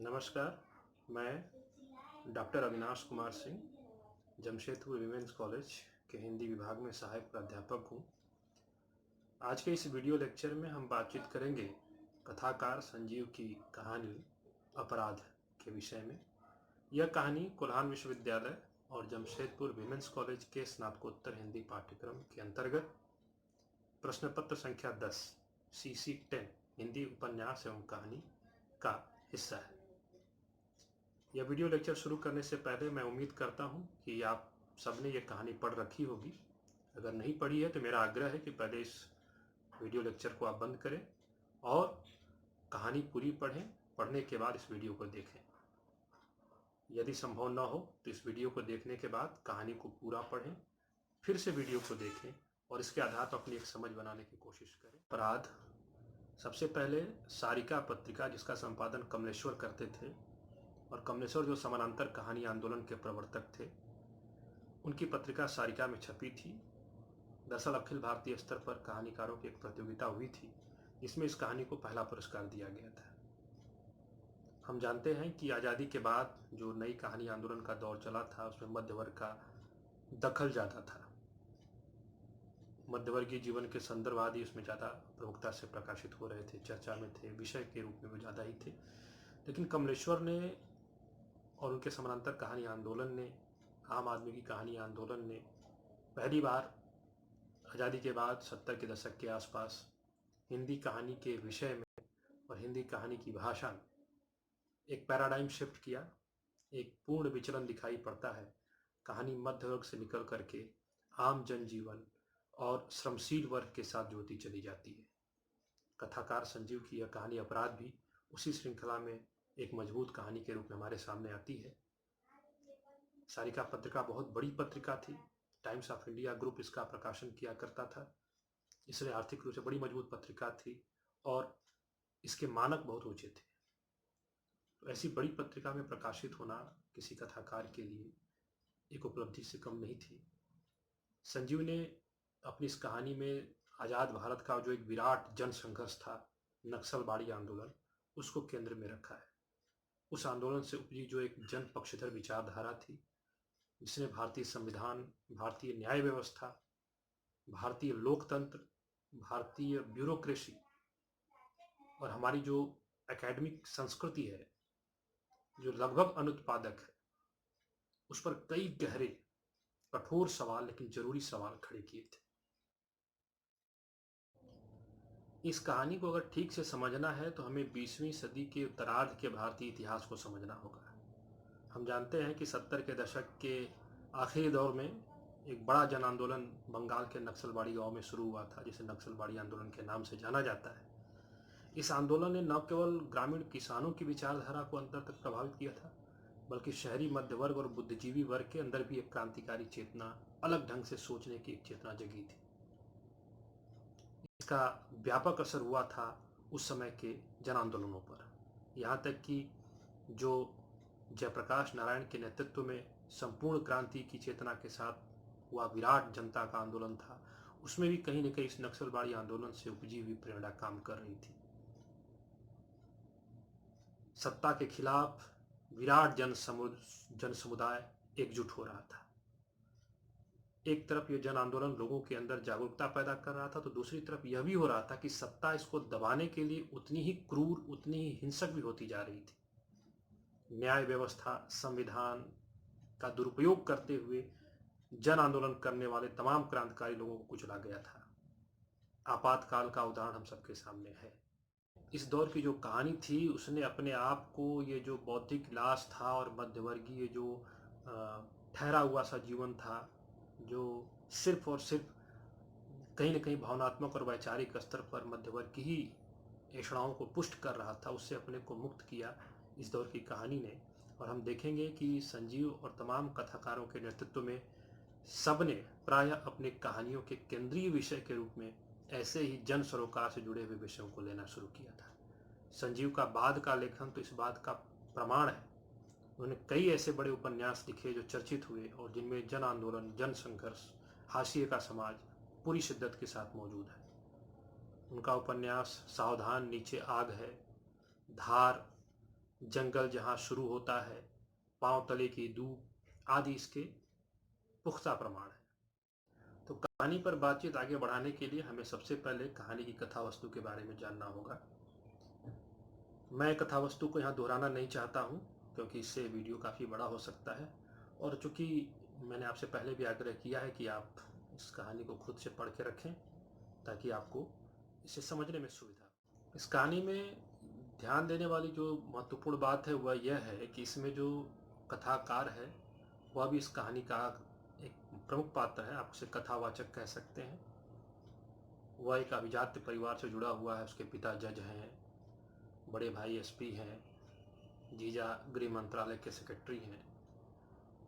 नमस्कार, मैं doctor Avinash Kumar Singh, Jamshedpur women's college के हिंदी विभाग में सहायक प्राध्यापक हूँ। आज के इस वीडियो लेक्चर में हम बातचीत करेंगे कथाकार संजीव की कहानी अपराध के विषय में। यह कहानी कोल्हान विश्वविद्यालय और जमशेदपुर विमेंस कॉलेज के स्नातकोत्तर हिंदी पाठ्यक्रम के अंतर्गत प्रश्न पत्र संख्या 10 CC 10 हिंदी उपन्यास एवं कहानी का हिस्सा है। यह वीडियो लेक्चर शुरू करने से पहले मैं उम्मीद करता हूं कि आप सबने ये कहानी पढ़ रखी होगी। अगर नहीं पढ़ी है तो मेरा आग्रह है कि पहले इस वीडियो लेक्चर को आप बंद करें और कहानी पूरी पढ़ें। पढ़ने के बाद इस वीडियो को देखें। यदि संभव न हो तो इस वीडियो को देखने के बाद कहानी को पूरा पढ़ें, फिर से वीडियो को देखें और इसके आधार पर अपनी एक समझ बनाने की कोशिश करें। अपराध सबसे पहले सारिका पत्रिका, जिसका संपादन कमलेश्वर करते थे, और कमलेश्वर जो समानांतर कहानी आंदोलन के प्रवर्तक थे, उनकी पत्रिका सारिका में छपी थी। दरअसल अखिल भारतीय स्तर पर कहानीकारों की एक प्रतियोगिता हुई थी, जिसमें इस कहानी को पहला पुरस्कार दिया गया था। हम जानते हैं कि आज़ादी के बाद जो नई कहानी आंदोलन का दौर चला था, उसमें मध्य वर्ग का दखल ज़्यादा था। मध्यवर्गीय जीवन के संदर्भ आदि उसमें ज़्यादा प्रमुखता से प्रकाशित हो रहे थे, चर्चा में थे, विषय के रूप में वो ज़्यादा ही थे। लेकिन कमलेश्वर ने और उनके समानांतर कहानी आंदोलन ने, आम आदमी की कहानी आंदोलन ने पहली बार आज़ादी के बाद 70 के दशक के आसपास हिंदी कहानी के विषय में और हिंदी कहानी की भाषा में एक पैराडाइम शिफ्ट किया। एक पूर्ण विचलन दिखाई पड़ता है। कहानी मध्य वर्ग से निकल करके आम जनजीवन और श्रमशील वर्ग के साथ जुड़ती चली जाती है। कथाकार संजीव की यह कहानी अपराध भी उसी श्रृंखला में एक मजबूत कहानी के रूप में हमारे सामने आती है। सारिका पत्रिका बहुत बड़ी पत्रिका थी। टाइम्स ऑफ इंडिया ग्रुप इसका प्रकाशन किया करता था, इसलिए आर्थिक रूप से बड़ी मजबूत पत्रिका थी और इसके मानक बहुत ऊंचे थे। तो ऐसी बड़ी पत्रिका में प्रकाशित होना किसी कथाकार के लिए एक उपलब्धि से कम नहीं थी। संजीव ने अपनी इस कहानी में आज़ाद भारत का जो एक विराट जन संघर्ष था, नक्सलबाड़ी आंदोलन, उसको केंद्र में रखा है। उस आंदोलन से उपजी जो एक जन पक्षधर विचारधारा थी, जिसने भारतीय संविधान, भारतीय न्याय व्यवस्था, भारतीय लोकतंत्र, भारतीय ब्यूरोक्रेसी और हमारी जो एकेडमिक संस्कृति है, जो लगभग अनुत्पादक है, उस पर कई गहरे कठोर सवाल, लेकिन जरूरी सवाल खड़े किए थे। इस कहानी को अगर ठीक से समझना है तो हमें 20वीं सदी के उत्तरार्ध के भारतीय इतिहास को समझना होगा। हम जानते हैं कि 70 के दशक के आखिरी दौर में एक बड़ा जन आंदोलन बंगाल के नक्सलबाड़ी गांव में शुरू हुआ था, जिसे नक्सलबाड़ी आंदोलन के नाम से जाना जाता है। इस आंदोलन ने न केवल ग्रामीण किसानों की विचारधारा को अंतर तक प्रभावित किया था, बल्कि शहरी मध्य वर्ग और बुद्धिजीवी वर्ग के अंदर भी एक क्रांतिकारी चेतना, अलग ढंग से सोचने की एक चेतना जगी थी। इसका व्यापक असर हुआ था उस समय के जन आंदोलनों पर। यहाँ तक कि जो जयप्रकाश नारायण के नेतृत्व में संपूर्ण क्रांति की चेतना के साथ हुआ विराट जनता का आंदोलन था, उसमें भी कहीं न कहीं इस नक्सलबाड़ी आंदोलन से उपजी हुई प्रेरणा काम कर रही थी। सत्ता के खिलाफ विराट जन समुदाय एकजुट हो रहा था। एक तरफ ये जन आंदोलन लोगों के अंदर जागरूकता पैदा कर रहा था, तो दूसरी तरफ यह भी हो रहा था कि सत्ता इसको दबाने के लिए उतनी ही क्रूर, उतनी ही हिंसक भी होती जा रही थी। न्याय व्यवस्था, संविधान का दुरुपयोग करते हुए जन आंदोलन करने वाले तमाम क्रांतिकारी लोगों को कुचला गया था। आपातकाल का उदाहरण हम सबके सामने है। इस दौर की जो कहानी थी, उसने अपने आप को, ये जो बौद्धिक लाश था और मध्यवर्गीय जो ठहरा हुआ सा जीवन था, जो सिर्फ और सिर्फ कहीं न कहीं भावनात्मक और वैचारिक स्तर पर मध्यवर्ग की ही ऐषणाओं को पुष्ट कर रहा था, उससे अपने को मुक्त किया इस दौर की कहानी ने। और हम देखेंगे कि संजीव और तमाम कथाकारों के नेतृत्व में सबने प्रायः अपने कहानियों के केंद्रीय विषय के रूप में ऐसे ही जन सरोकार से जुड़े हुए विषयों को लेना शुरू किया था। संजीव का बाद का लेखन तो इस बात का प्रमाण है। उन्होंने कई ऐसे बड़े उपन्यास लिखे जो चर्चित हुए और जिनमें जन आंदोलन, जन संघर्ष, हाशिए का समाज पूरी शिद्दत के साथ मौजूद है। उनका उपन्यास सावधान, नीचे आग है, धार, जंगल जहाँ शुरू होता है, पांव तले की धूप आदि इसके पुख्ता प्रमाण है। तो कहानी पर बातचीत आगे बढ़ाने के लिए हमें सबसे पहले कहानी की कथा वस्तु के बारे में जानना होगा। मैं कथा वस्तु को यहाँ दोहराना नहीं चाहता हूँ, क्योंकि इससे वीडियो काफ़ी बड़ा हो सकता है, और चूँकि मैंने आपसे पहले भी आग्रह किया है कि आप इस कहानी को खुद से पढ़ के रखें ताकि आपको इसे समझने में सुविधा हो। इस कहानी में ध्यान देने वाली जो महत्वपूर्ण बात है वह यह है कि इसमें जो कथाकार है वह भी इस कहानी का एक प्रमुख पात्र है, आप उसे कथावाचक कह सकते हैं। वह एक अभिजात्य परिवार से जुड़ा हुआ है, उसके पिता जज हैं, बड़े भाई एसपी हैं, जीजा गृह मंत्रालय के सेक्रेटरी हैं।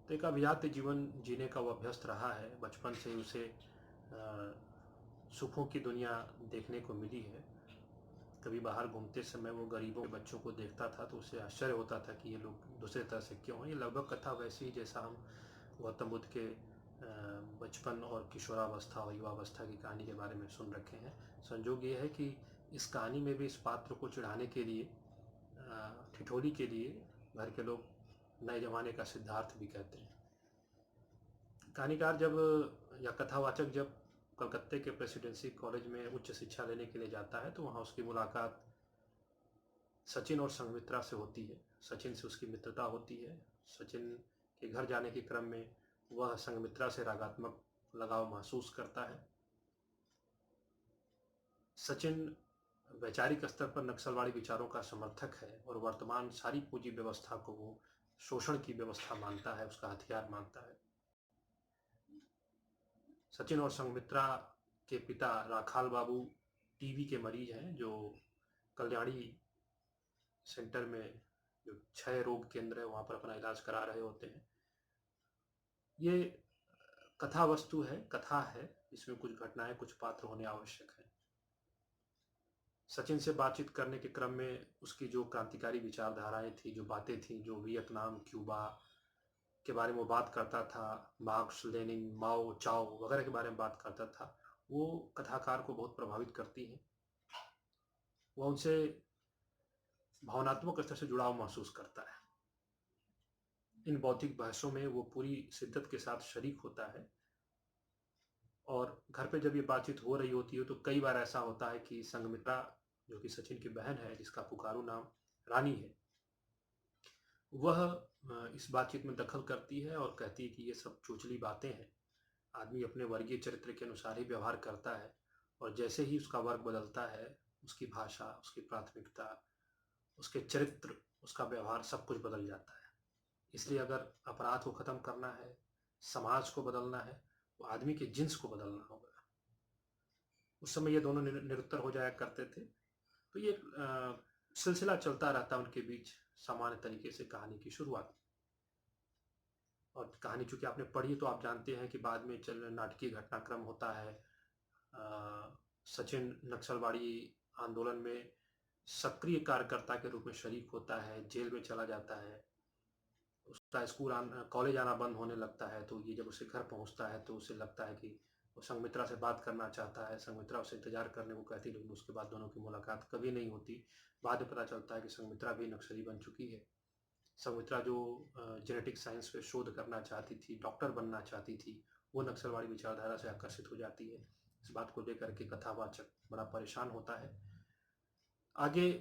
तो एक अभिजात्य जीवन जीने का वो अभ्यस्त रहा है। बचपन से ही उसे सुखों की दुनिया देखने को मिली है। कभी बाहर घूमते समय वो गरीबों के बच्चों को देखता था तो उसे आश्चर्य होता था कि ये लोग दूसरे तरह से क्यों हैं। ये लगभग कथा वैसी ही जैसा हम गौतम बुद्ध के बचपन और किशोरावस्था और युवावस्था की कहानी के बारे में सुन रखे हैं। संजोग ये है कि इस कहानी में भी इस पात्र को चिढ़ाने के लिए, ठिठोली के लिए घर के लोग नए जमाने का सिद्धार्थ भी कहते हैं। कहानीकार जब या कथावाचक जब कलकत्ते के प्रेसिडेंसी कॉलेज में उच्च शिक्षा लेने के लिए जाता है तो वहाँ उसकी मुलाकात सचिन और संघमित्रा से होती है। सचिन से उसकी मित्रता होती है। सचिन के घर जाने के क्रम में वह संघमित्रा से रागात्मक लगाव महसूस करता है। सचिन वैचारिक स्तर पर नक्सलवादी विचारों का समर्थक है और वर्तमान सारी पूंजी व्यवस्था को वो शोषण की व्यवस्था मानता है, उसका हथियार मानता है। सचिन और संघमित्रा के पिता राखाल बाबू टीबी के मरीज हैं, जो कल्याणी सेंटर में जो क्षय रोग केंद्र है वहाँ पर अपना इलाज करा रहे होते हैं। ये कथा वस्तु है, कथा है, इसमें कुछ घटनाएं, कुछ पात्र होने आवश्यक है। सचिन से बातचीत करने के क्रम में उसकी जो क्रांतिकारी विचारधाराएं थी, जो बातें थी, जो वियतनाम, क्यूबा के बारे में वो बात करता था, मार्क्स, लेनिन, माओ, चाओ वगैरह के बारे में बात करता था, वो कथाकार को बहुत प्रभावित करती हैं। वह उनसे भावनात्मक स्तर से जुड़ाव महसूस करता है। इन बौद्धिक बहसों में वो पूरी शिद्दत के साथ शरीक होता है। और घर पे जब ये बातचीत हो रही होती है तो कई बार ऐसा होता है कि संघमित्रा, जो कि सचिन की बहन है, जिसका पुकारू नाम रानी है, वह इस बातचीत में दखल करती है और कहती है कि ये सब चोचली बातें हैं। आदमी अपने वर्गीय चरित्र के अनुसार ही व्यवहार करता है, और जैसे ही उसका वर्ग बदलता है, उसकी भाषा, उसकी प्राथमिकता, उसके चरित्र, उसका व्यवहार, सब कुछ बदल जाता है। इसलिए अगर अपराध को खत्म करना है, समाज को बदलना है, तो आदमी के जिन्स को बदलना होगा। उस समय ये दोनों निरुत्तर हो जाया करते थे। तो ये सिलसिला चलता रहता उनके बीच सामान्य तरीके से कहानी की शुरुआत। और कहानी चूंकि आपने पढ़ी तो आप जानते हैं कि बाद में चल नाटकीय घटनाक्रम होता है। सचिन नक्सलवाड़ी आंदोलन में सक्रिय कार्यकर्ता के रूप में शरीक होता है, जेल में चला जाता है, उसका स्कूल कॉलेज आना बंद होने लगता है। तो ये जब उसे घर पहुंचता है तो उसे लगता है कि वो संघमित्रा से बात करना चाहता है। संघमित्रा उसे इंतजार करने को कहती, लेकिन उसके बाद दोनों की मुलाकात कभी नहीं होती। बाद में पता चलता है कि संघमित्रा भी नक्सली बन चुकी है। संघमित्रा जो जेनेटिक साइंस पे शोध करना चाहती थी, डॉक्टर बनना चाहती थी, वो नक्सलवादी विचारधारा से आकर्षित हो जाती है। इस बात को लेकर के कथावाचक बड़ा परेशान होता है। आगे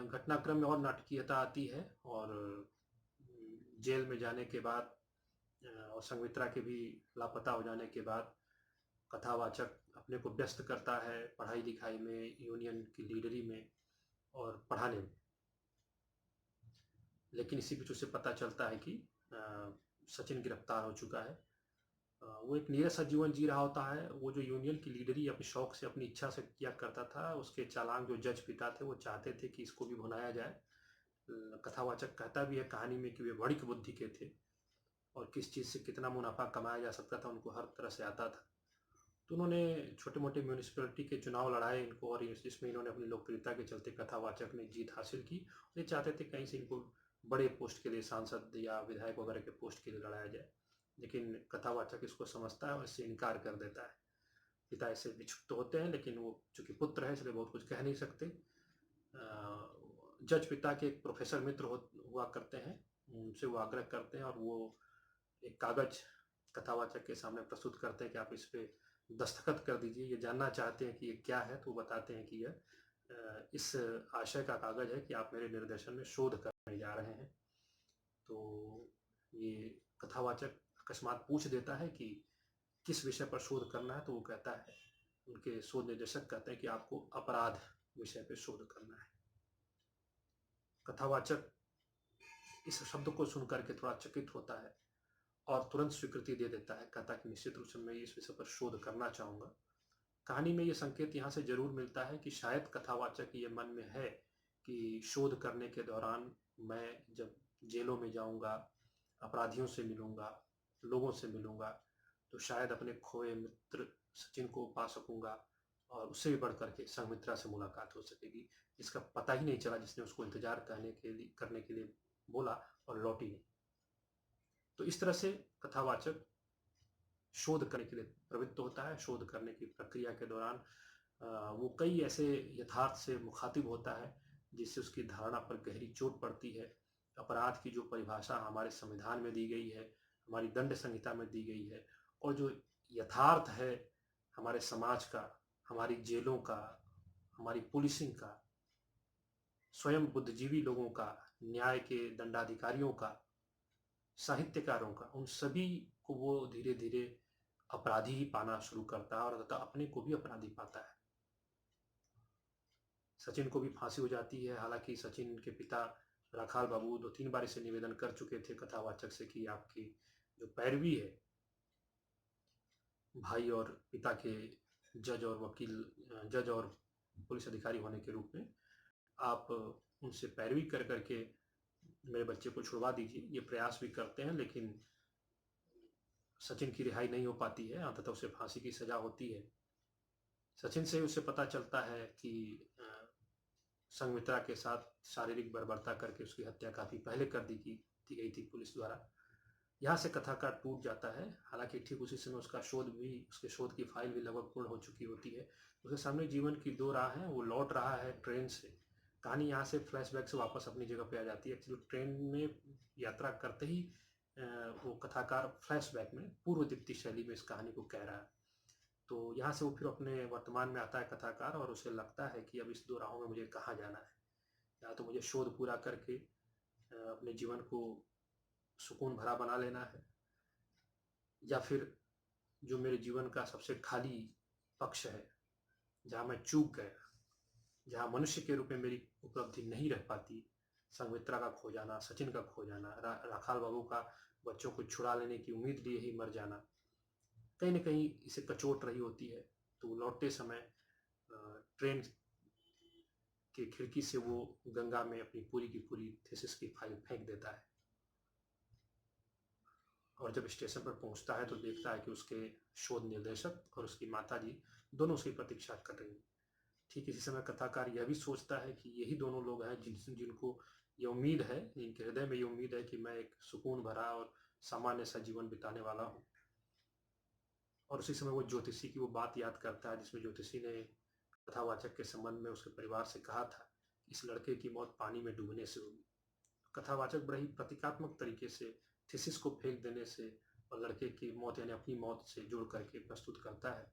घटनाक्रम में और नाटकीयता आती है, और जेल में जाने के बाद और संघमित्रा के भी लापता हो जाने के बाद कथावाचक अपने को व्यस्त करता है पढ़ाई लिखाई में, यूनियन की लीडरी में और पढ़ाने में। लेकिन इसी बीच उसे पता चलता है कि सचिन गिरफ्तार हो चुका है। वो एक नीरस सा जीवन जी रहा होता है। वो जो यूनियन की लीडरी अपने शौक से, अपनी इच्छा से किया करता था, उसके चालाक जो जज पिता थे वो चाहते थे कि इसको भी भुनाया जाए। कथावाचक कहता भी है कहानी में कि वे बड़ी बुद्धि के थे और किस चीज़ से कितना मुनाफा कमाया जा सकता था उनको हर तरह से आता था। तो उन्होंने छोटे मोटे म्यूनिसिपैलिटी के चुनाव लड़ाए इनको, और इसमें इन्होंने अपनी लोकप्रियता के चलते कथावाचक ने जीत हासिल की। ये चाहते थे कहीं से इनको बड़े पोस्ट के लिए, सांसद या विधायक वगैरह के पोस्ट के लिए लड़ाया जाए, लेकिन कथावाचक इसको समझता है और इससे इनकार कर देता है। पिता इससे विक्षुब्ध होते हैं, लेकिन वो चूंकि पुत्र है इसलिए बहुत कुछ कह नहीं सकते। जज पिता के एक प्रोफेसर मित्र हुआ करते हैं उनसे वो आग्रह करते हैं और वो एक कागज कथावाचक के सामने प्रस्तुत करते हैं कि आप इस पे दस्तखत कर दीजिए। ये जानना चाहते हैं कि ये क्या है, तो वो बताते हैं कि यह इस आशय का कागज है कि आप मेरे निर्देशन में शोध करने जा रहे हैं। तो ये कथावाचक अकस्मात पूछ देता है कि किस विषय पर शोध करना है, तो वो कहता है, उनके शोध निर्देशक कहते हैं कि आपको अपराध विषय पे शोध करना है। कथावाचक इस शब्द को सुनकर के थोड़ा चकित होता है और तुरंत स्वीकृति दे देता है, कहता है कि निश्चित रूप से मैं इस विषय पर शोध करना चाहूँगा। कहानी में ये संकेत यहाँ से जरूर मिलता है कि शायद कथावाचक ये मन में है कि शोध करने के दौरान मैं जब जेलों में जाऊँगा, अपराधियों से मिलूँगा, लोगों से मिलूँगा, तो शायद अपने खोए मित्र सचिन को पा सकूँगा और उससे भी बढ़ कर के संघमित्रा से मुलाकात हो सकेगी। इसका पता ही नहीं चला जिसने उसको इंतजार करने के लिए बोला और लौटी नहीं। तो इस तरह से कथावाचक शोध करने के लिए प्रवृत्त होता है। शोध करने की प्रक्रिया के दौरान वो कई ऐसे यथार्थ से मुखातिब होता है जिससे उसकी धारणा पर गहरी चोट पड़ती है। अपराध की जो परिभाषा हमारे संविधान में दी गई है, हमारी दंड संहिता में दी गई है, और जो यथार्थ है हमारे समाज का, हमारी जेलों का, हमारी पुलिसिंग का, स्वयं बुद्धिजीवी लोगों का, न्याय के दंडाधिकारियों का, साहित्यकारों का, उन सभी को वो धीरे धीरे अपराधी ही पाना शुरू करता है और तथा अपने को भी अपराधी पाता है। सचिन को भी फांसी हो जाती है। हालांकि सचिन के पिता राखाल बाबू 2-3 बार इसे निवेदन कर चुके थे कथावाचक से कि आपकी जो पैरवी है भाई और पिता के जज और पुलिस अधिकारी होने के रूप में, आप उनसे पैरवी कर करके मेरे बच्चे को छुड़वा दीजिए। ये प्रयास भी करते हैं, लेकिन सचिन की रिहाई नहीं हो पाती है, अंततः उसे फांसी की सजा होती है। सचिन से उसे पता चलता है कि संघमित्रा के साथ शारीरिक बर्बरता करके उसकी हत्या काफी पहले कर दी गई थी पुलिस द्वारा। यहाँ से कथाकार टूट जाता है। हालांकि ठीक उसी समय उसके शोध की फाइल भी लगभग पूर्ण हो चुकी होती है। उसके सामने जीवन की दो राह हैं। वो लौट रहा है ट्रेन से। कहानी यहाँ से फ्लैशबैक से वापस अपनी जगह पे आ जाती है। एक्चुअली ट्रेन में यात्रा करते ही वो कथाकार फ्लैशबैक में पूर्व दीप्ति शैली में इस कहानी को कह रहा है। तो यहाँ से वो फिर अपने वर्तमान में आता है कथाकार, और उसे लगता है कि अब इस दो राहों में मुझे कहाँ जाना है। या तो मुझे शोध पूरा करके अपने जीवन को सुकून भरा बना लेना है, या फिर जो मेरे जीवन का सबसे खाली पक्ष है, जहाँ मैं चूक गया, जहाँ मनुष्य के रूप में मेरी उपलब्धि नहीं रह पाती, संघमित्रा का खो जाना, सचिन का खो जाना, राखाल बाबू का बच्चों को छुड़ा लेने की उम्मीद लिए ही मर जाना, कहीं न कहीं इसे कचोट रही होती है। तो लौटते समय ट्रेन की खिड़की से वो गंगा में अपनी पूरी की पूरी थीसिस की फाइल फेंक देता है, और जब स्टेशन पर पहुंचता है तो देखता है कि उसके शोध निर्देशक और उसकी माताजी दोनों उसकी प्रतीक्षा कर रही हैं। ठीक इसी समय कथाकार यह भी सोचता है कि यही दोनों लोग हैं जिनको ये उम्मीद है, जिनके हृदय में ये उम्मीद है कि मैं एक सुकून भरा और सामान्य सा जीवन बिताने वाला हूँ। और उसी समय वो ज्योतिषी की वो बात याद करता है जिसमें ज्योतिषी ने कथावाचक के संबंध में उसके परिवार से कहा था, इस लड़के की मौत पानी में डूबने से होगी। कथावाचक बड़ा ही प्रतीकात्मक तरीके से थीसिस को फेंक देने से और लड़के की मौत यानी अपनी मौत से जोड़ करके प्रस्तुत करता है।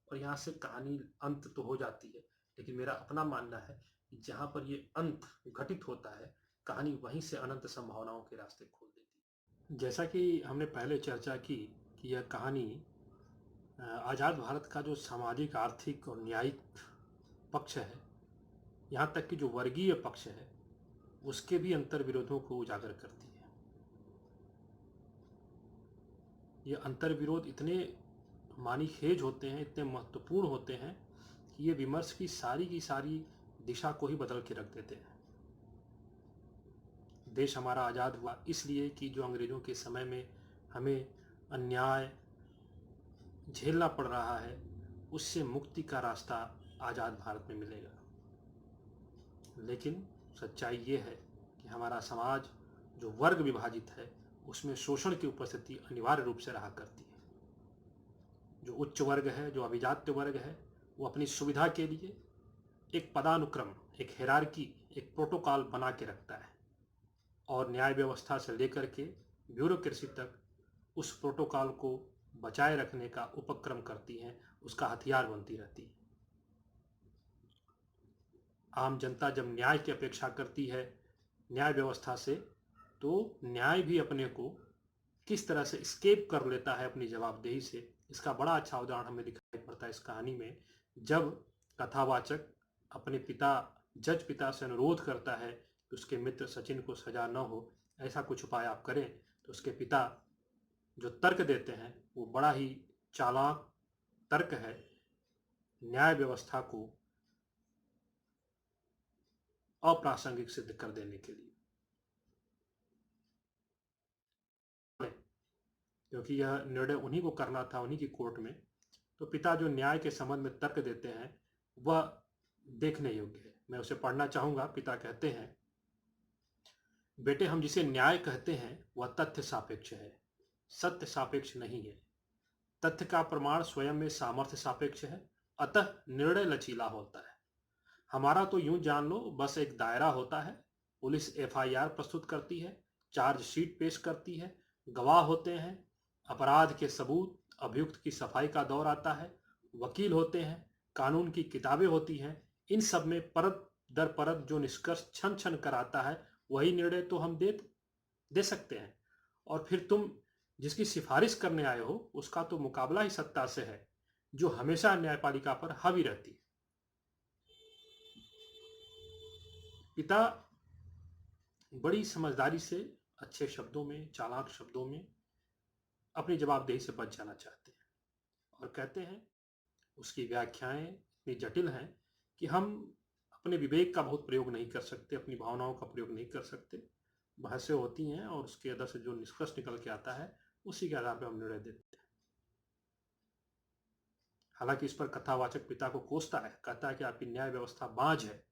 और यहाँ से कहानी अंत तो हो जाती है, लेकिन मेरा अपना मानना है कि जहाँ पर ये अंत घटित होता है, कहानी वहीं से अनंत संभावनाओं के रास्ते खोल देती है। जैसा कि हमने पहले चर्चा की कि यह कहानी आज़ाद भारत का जो सामाजिक, आर्थिक और न्यायिक पक्ष है, यहाँ तक कि जो वर्गीय पक्ष है, उसके भी अंतर विरोधों को उजागर करती है। ये अंतर विरोध इतने मानीखेज होते हैं, इतने महत्वपूर्ण होते हैं कि ये विमर्श की सारी दिशा को ही बदल के रख देते हैं। देश हमारा आज़ाद हुआ इसलिए कि जो अंग्रेज़ों के समय में हमें अन्याय झेलना पड़ रहा है, उससे मुक्ति का रास्ता आज़ाद भारत में मिलेगा। लेकिन सच्चाई ये है कि हमारा समाज जो वर्ग विभाजित है, उसमें शोषण की उपस्थिति अनिवार्य रूप से रहा करती है। जो उच्च वर्ग है, जो अभिजात्य वर्ग है, वो अपनी सुविधा के लिए एक पदानुक्रम, एक हायरार्की, एक प्रोटोकॉल बना के रखता है। और न्याय व्यवस्था से लेकर के ब्यूरोक्रेसी तक उस प्रोटोकॉल को बचाए रखने का उपक्रम करती हैं, उसका हथियार बनती रहती है। आम जनता जब न्याय की अपेक्षा करती है न्याय व्यवस्था से, तो न्याय भी अपने को किस तरह से स्केप कर लेता है अपनी जवाबदेही से, इसका बड़ा अच्छा उदाहरण हमें दिखाई पड़ता है इस कहानी में। जब कथावाचक अपने पिता, जज पिता से अनुरोध करता है कि उसके मित्र सचिन को सजा न हो, ऐसा कुछ उपाय आप करें, तो उसके पिता जो तर्क देते हैं वो बड़ा ही चालाक तर्क है न्याय व्यवस्था को अप्रासंगिक सिद्ध कर देने के लिए, क्योंकि यह निर्णय उन्हीं को करना था, उन्हीं की कोर्ट में। तो पिता जो न्याय के संबंध में तर्क देते हैं वह देखने योग्य है। मैं उसे पढ़ना चाहूंगा। पिता कहते हैं, बेटे, हम जिसे न्याय कहते हैं वह तथ्य सापेक्ष है, सत्य सापेक्ष नहीं है। तथ्य का प्रमाण स्वयं में सामर्थ्य सापेक्ष है, अतः निर्णय लचीला होता है। हमारा तो यूं जान लो बस एक दायरा होता है, पुलिस एफआईआर प्रस्तुत करती है, चार्जशीट पेश करती है, गवाह होते हैं, अपराध के सबूत, अभियुक्त की सफाई का दौर आता है, वकील होते हैं, कानून की किताबें होती हैं। इन सब में परत दर परत जो निष्कर्ष छन छन कर आता है वही निर्णय तो हम दे सकते हैं। और फिर तुम जिसकी सिफारिश करने आए हो उसका तो मुकाबला ही सत्ता से है जो हमेशा न्यायपालिका पर हावी रहती है। पिता बड़ी समझदारी से, अच्छे शब्दों में, चालाक शब्दों में अपनी जवाबदेही से बच जाना चाहते हैं और कहते हैं, उसकी व्याख्याएं इतनी जटिल हैं कि हम अपने विवेक का बहुत प्रयोग नहीं कर सकते, अपनी भावनाओं का प्रयोग नहीं कर सकते। बहसें होती हैं और उसके अंदर से जो निष्कर्ष निकल के आता है उसी के आधार पर हम निर्णय देते हैं। हालांकि इस पर कथावाचक पिता को कोसता है, कहता है कि आपकी न्याय व्यवस्था बांझ है।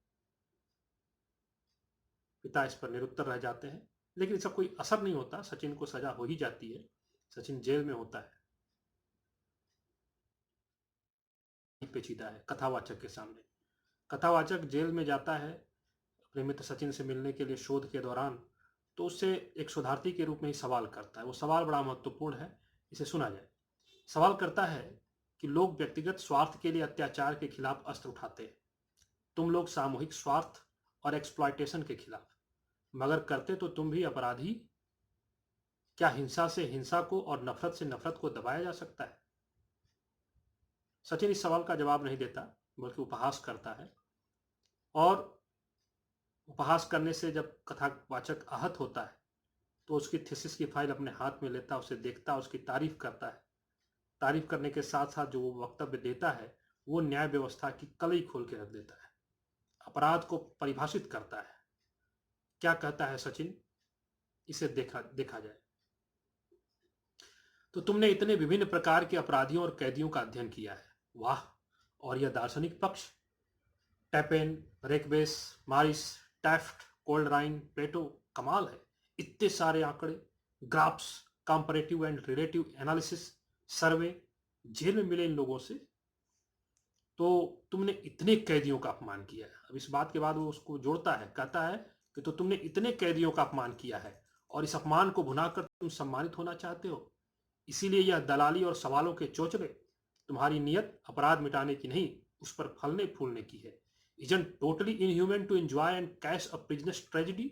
पिता इस पर निरुत्तर रह जाते हैं, लेकिन इसका कोई असर नहीं होता। सचिन को सजा हो ही जाती है, सचिन जेल में होता है, पेचीदा है कथावाचक के सामने। कथावाचक जेल में जाता है अपने मित्र सचिन से मिलने के लिए शोध के दौरान, तो उससे एक शोधार्थी के रूप में ही सवाल करता है। वो सवाल बड़ा महत्वपूर्ण है, इसे सुना जाए। सवाल करता है कि लोग व्यक्तिगत स्वार्थ के लिए अत्याचार के खिलाफ अस्त्र उठाते हैं, तुम लोग सामूहिक स्वार्थ और एक्सप्लॉयटेशन के खिलाफ, मगर करते तो तुम भी अपराधी। क्या हिंसा से हिंसा को और नफरत से नफरत को दबाया जा सकता है? सचिन इस सवाल का जवाब नहीं देता, बल्कि उपहास करता है। और उपहास करने से जब कथावाचक आहत होता है तो उसकी थीसिस की फाइल अपने हाथ में लेता, उसे देखता, उसकी तारीफ करता है। तारीफ करने के साथ साथ जो वो वक्तव्य देता है वो न्याय व्यवस्था की कलई खोल के रख देता है, अपराध को परिभाषित करता है। क्या कहता है सचिन, इसे देखा जाए। तो तुमने इतने विभिन्न प्रकार के अपराधियों और कैदियों का अध्ययन किया है, वाह। और यह दार्शनिक पक्ष, टैपेन, रेकबेस, मारिस, टैफ्ट, कोल्डराइन, प्लेटो, कमाल है। इतने सारे आंकड़े, graphs, comparative and relative analysis, survey, jail में मिले इन लोगों से। तो तुमने इतने कैदियों का अपमान किया है। अब इस बात के बाद वो उसको जोड़ता है, कहता है कि तो तुमने इतने कैदियों का अपमान किया है और इस अपमान को भुनाकर तुम सम्मानित होना चाहते हो। इसीलिए यह दलाली और सवालों के चोचले। तुम्हारी नियत अपराध मिटाने की नहीं, उस पर फलने फूलने की है। Isn't totally inhuman to enjoy and cash a prisoner's tragedy?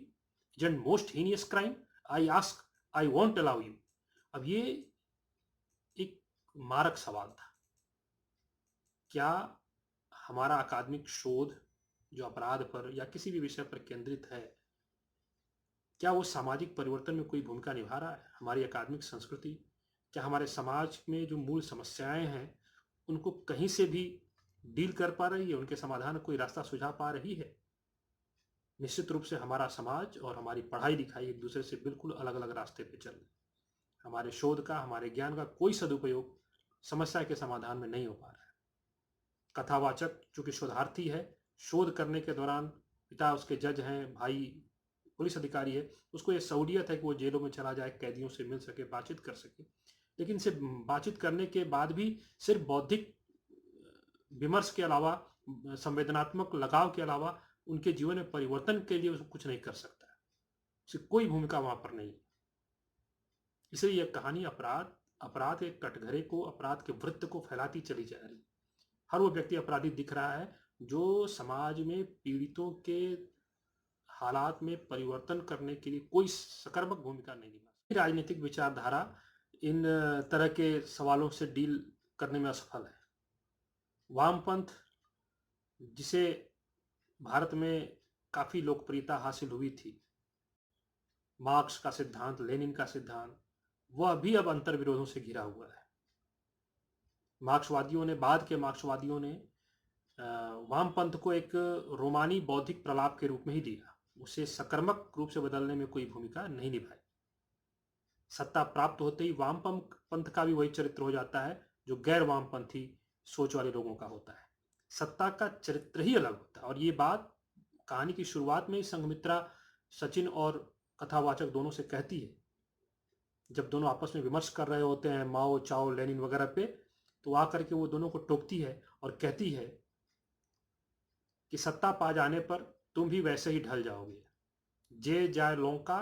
Isn't most heinous crime? I ask, I won't allow you. अब ये एक मारक सवाल था। क्या हमारा अकादमिक शोध जो अपराध पर या किसी भी विषय पर केंद्रित है, क्या वो सामाजिक परिवर्तन में कोई भूमिका निभा रहा है? हमारी अकादमिक संस्कृति क्या हमारे समाज में जो मूल समस्याएं हैं उनको कहीं से भी डील कर पा रही है, उनके समाधान कोई रास्ता सुझा पा रही है? निश्चित रूप से हमारा समाज और हमारी पढ़ाई लिखाई एक दूसरे से बिल्कुल अलग अलग रास्ते पे चल रहे। हमारे शोध का, हमारे ज्ञान का कोई सदुपयोग समस्या के समाधान में नहीं हो पा रहा है। कथावाचक चूंकि शोधार्थी है, शोध करने के दौरान पिता उसके जज हैं, भाई पुलिस अधिकारी है, उसको ये सहूलियत है कि वो जेलों में चला जाए, कैदियों से मिल सके, बातचीत कर सके। लेकिन सिर्फ बातचीत करने के बाद भी सिर्फ बौद्धिक विमर्श के अलावा, संवेदनात्मक लगाव के अलावा उनके जीवन में परिवर्तन के लिए कुछ नहीं कर सकता। से कोई भूमिका वहां पर नहीं। इसलिए यह कहानी अपराध के कटघरे को, अपराध के वृत्त को फैलाती चली जा रही। हर वो व्यक्ति अपराधी दिख रहा है जो समाज में पीड़ितों के हालात में परिवर्तन करने के लिए कोई सकारात्मक भूमिका नहीं निभा। राजनीतिक विचारधारा इन तरह के सवालों से डील करने में असफल है। वामपंथ, जिसे भारत में काफी लोकप्रियता हासिल हुई थी, मार्क्स का सिद्धांत, लेनिन का सिद्धांत, वह भी अब अंतर्विरोधों से घिरा हुआ है। बाद के मार्क्सवादियों ने वामपंथ को एक रोमानी बौद्धिक प्रलाप के रूप में ही दिया, उसे सकारात्मक रूप से बदलने में कोई भूमिका नहीं निभाई। सत्ता प्राप्त होते ही वामपंथ का भी वही चरित्र हो जाता है जो गैर वामपंथी सोच वाले लोगों का होता है। सत्ता का चरित्र ही अलग होता है। और ये बात कहानी की शुरुआत में ही संघमित्रा सचिन और कथावाचक दोनों से कहती है। जब दोनों आपस में विमर्श कर रहे होते हैं माओ, चाओ, लेनिन वगैरह पे, तो आकर के वो दोनों को टोकती है और कहती है कि सत्ता पा जाने पर तुम भी वैसे ही ढल जाओगे। जे जाय लौका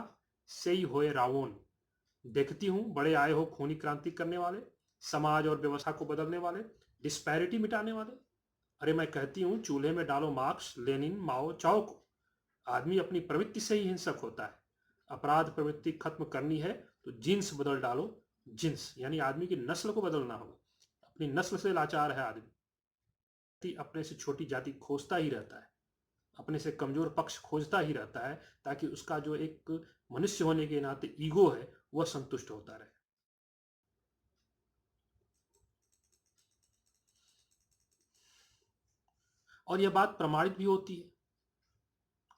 से ही होए रावण। देखती हूं बड़े आए हो खूनी क्रांति करने वाले, समाज और व्यवस्था को बदलने वाले, डिस्पैरिटी मिटाने वाले। अरे मैं कहती हूं चूल्हे में डालो मार्क्स, लेनिन, माओ, चाओ को। आदमी अपनी प्रवृत्ति से ही हिंसक होता है। अपराध प्रवृत्ति खत्म करनी है तो जीन्स बदल डालो। जीन्स यानी आदमी की नस्ल को बदलना होगा। अपनी नस्ल से लाचार है आदमी, अपने से छोटी जाति खोजता ही रहता है, अपने से कमजोर पक्ष खोजता ही रहता है, ताकि उसका जो एक मनुष्य होने के नाते ईगो है वह संतुष्ट होता रहे। और यह बात प्रमाणित भी होती है।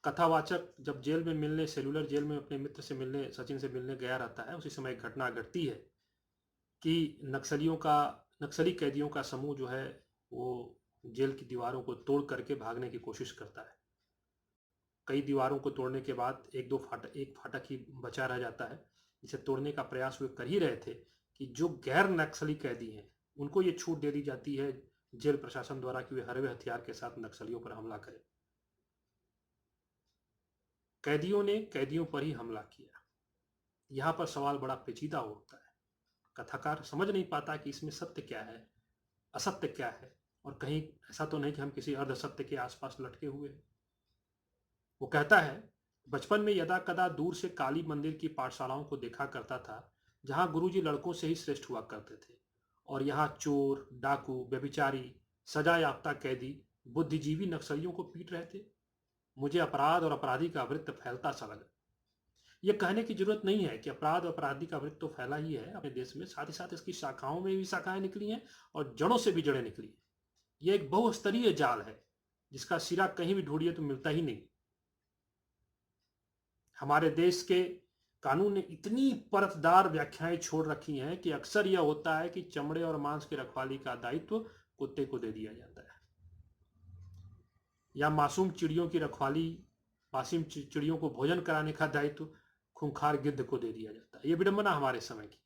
कथावाचक जब जेल में मिलने, सेलुलर जेल में अपने मित्र से मिलने, सचिन से मिलने गया रहता है, उसी समय एक घटना घटती है कि नक्सली कैदियों का समूह जो है वो जेल की दीवारों को तोड़ करके भागने की कोशिश करता है। कई दीवारों को तोड़ने के बाद एक फाटक ही बचा रह जाता है, जिसे तोड़ने का प्रयास वे कर ही रहे थे कि जो गैर नक्सली कैदी हैं उनको ये छूट दे दी जाती है जेल प्रशासन द्वारा कि वे हरवे हथियार के साथ नक्सलियों पर हमला करें। कैदियों ने कैदियों पर ही हमला किया। यहां पर सवाल बड़ा पेचीदा होता है। कथाकार समझ नहीं पाता कि इसमें सत्य क्या है, असत्य क्या है, और कहीं ऐसा तो नहीं कि हम किसी अर्ध सत्य के आसपास लटके हुए हैं। वो कहता है, बचपन में यदा कदा दूर से काली मंदिर की पाठशालाओं को देखा करता था, जहां गुरुजी लड़कों से ही श्रेष्ठ हुआ करते थे, और यहाँ चोर, डाकू, व्यभिचारी, सजा याफ्ता कैदी बुद्धिजीवी नक्सलियों को पीट रहे थे। मुझे अपराध और अपराधी का वृत्त फैलता सा लगा। यह कहने की जरूरत नहीं है कि अपराध और अपराधी का वृत्त तो फैला ही है अपने देश में, साथ ही साथ इसकी शाखाओं में भी शाखाएं निकली हैं और जड़ों से भी जड़ें निकली हैं। यह एक बहुस्तरीय जाल है जिसका सिरा कहीं भी ढूंढिए तो मिलता ही नहीं। हमारे देश के कानून ने इतनी परतदार व्याख्याएं छोड़ रखी हैं कि अक्सर यह होता है कि चमड़े और मांस की रखवाली का दायित्व कुत्ते को दे दिया जाता है, या मासूम चिड़ियों की रखवाली, मासूम चिड़ियों को भोजन कराने का दायित्व खूंखार गिद्ध को दे दिया जाता है। यह विडंबना हमारे समय की।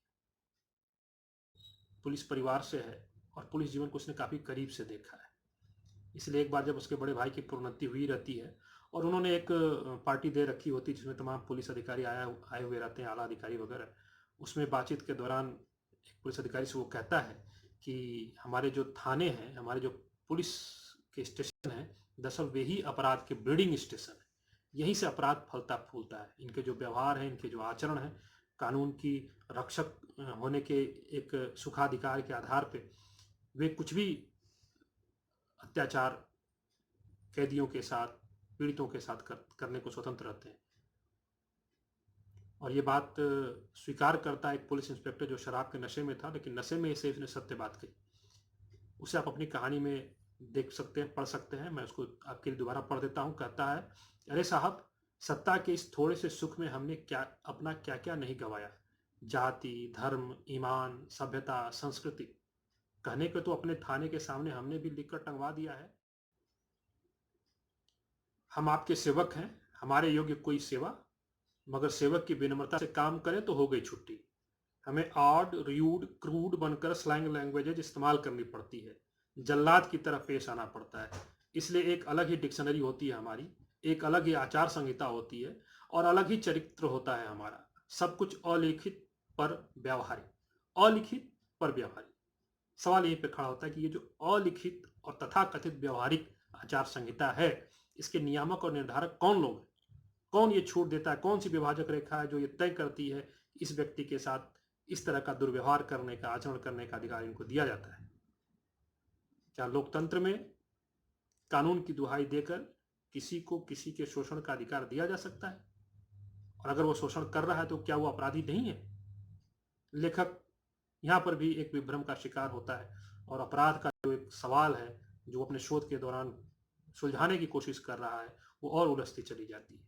पुलिस परिवार से है और पुलिस जीवन को उसने काफी करीब से देखा है। इसलिए एक बार जब उसके बड़े भाई की प्रोन्नति हुई रहती है और उन्होंने एक पार्टी दे रखी होती है जिसमें तमाम पुलिस अधिकारी आए हुए रहते हैं, आला अधिकारी वगैरह, उसमें बातचीत के दौरान एक पुलिस अधिकारी से वो कहता है कि हमारे जो थाने हैं, हमारे जो पुलिस के स्टेशन हैं, दरअसल वे ही अपराध के ब्रीडिंग स्टेशन है। यहीं से अपराध फलता फूलता है। इनके जो व्यवहार है, इनके जो आचरण है, कानून की रक्षक होने के एक सुखाधिकार के आधार पे वे कुछ भी अत्याचार कैदियों के साथ, पीड़ितों के साथ करने को स्वतंत्र रहते हैं। और ये बात स्वीकार करता है एक पुलिस इंस्पेक्टर जो शराब के नशे में था, लेकिन नशे में से उसने सत्य बात कही। उसे आप अपनी कहानी में देख सकते हैं, पढ़ सकते हैं। मैं उसको आपके लिए दोबारा पढ़ देता हूं। कहता है, अरे साहब, सत्ता के इस थोड़े से सुख में हमने अपना क्या क्या नहीं गंवाया। जाति, धर्म, ईमान, सभ्यता, संस्कृति कहने को तो अपने थाने के सामने हमने भी लिखकर टंगवा दिया है। हम आपके सेवक हैं, हमारे योग्य कोई सेवा, मगर सेवक की विनम्रता से काम करें तो हो गई छुट्टी। हमें ऑड, र्यूड, क्रूड बनकर स्लैंग लैंग्वेजेज इस्तेमाल करनी पड़ती है, जल्लाद की तरफ पेश आना पड़ता है। इसलिए एक अलग ही डिक्शनरी होती है हमारी, एक अलग ही आचार संहिता होती है, और अलग ही चरित्र होता है हमारा। सब कुछ अलिखित पर व्यावहारिक, अलिखित पर व्यावहारिक। सवाल यहीं पे खड़ा होता है कि ये जो अलिखित और तथाकथित व्यावहारिक आचार संहिता है, इसके नियामक और निर्धारक कौन लोग हैं? कौन ये छूट देता है? कौन सी विभाजक रेखा है जो ये तय करती है कि इस व्यक्ति के साथ इस तरह का दुर्व्यवहार करने का, आचरण करने का अधिकार इनको दिया जाता है? क्या लोकतंत्र में कानून की दुहाई देकर किसी को किसी के शोषण का अधिकार दिया जा सकता है? और अगर वो शोषण कर रहा है तो क्या वो अपराधी नहीं है? लेखक यहाँ पर भी एक विभ्रम का शिकार होता है और अपराध का जो एक सवाल है जो अपने शोध के दौरान सुलझाने की कोशिश कर रहा है, वो और उलझती चली जाती है।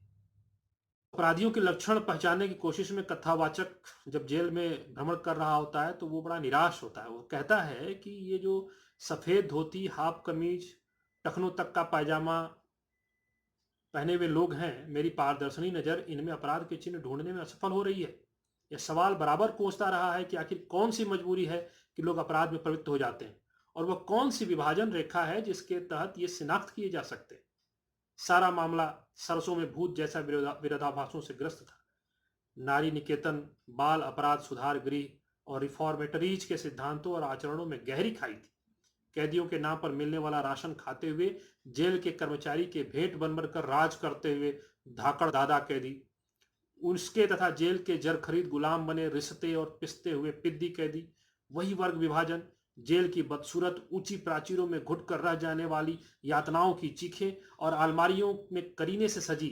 अपराधियों के लक्षण पहचानने की कोशिश में कथावाचक जब जेल में भ्रमण कर रहा होता है तो वो बड़ा निराश होता है। वो कहता है कि ये जो सफेद धोती, हाफ कमीज, टखनों तक का पायजामा पहने हुए लोग हैं, मेरी पारदर्शनी नजर इनमें अपराध के चिन्ह ढूंढने में असफल हो रही है। यह सवाल बराबर कोसता रहा है कि आखिर कौन सी मजबूरी है कि लोग अपराध में प्रवृत्त हो जाते हैं, और वह कौन सी विभाजन रेखा है जिसके तहत ये शिनाख्त किए जा सकते हैं। सारा मामला सरसों में भूत जैसा विरोधाभासों से ग्रस्त था। नारी निकेतन, बाल अपराध सुधार गृह और रिफॉर्मेटरीज के सिद्धांतों और आचरणों में गहरी खाई थी। कैदियों के नाम पर मिलने वाला राशन खाते हुए जेल के कर्मचारी के भेंट बनकर कर राज करते हुए धाकड़ दादा कैदी, उसके तथा जेल के जर खरीद गुलाम बने रिश्ते और पिसते हुए पिद्दी कैदी, वही वर्ग विभाजन, जेल की बदसूरत ऊंची प्राचीरों में घुटकर रह जाने वाली यातनाओं की चीखें और अलमारियों में करीने से सजी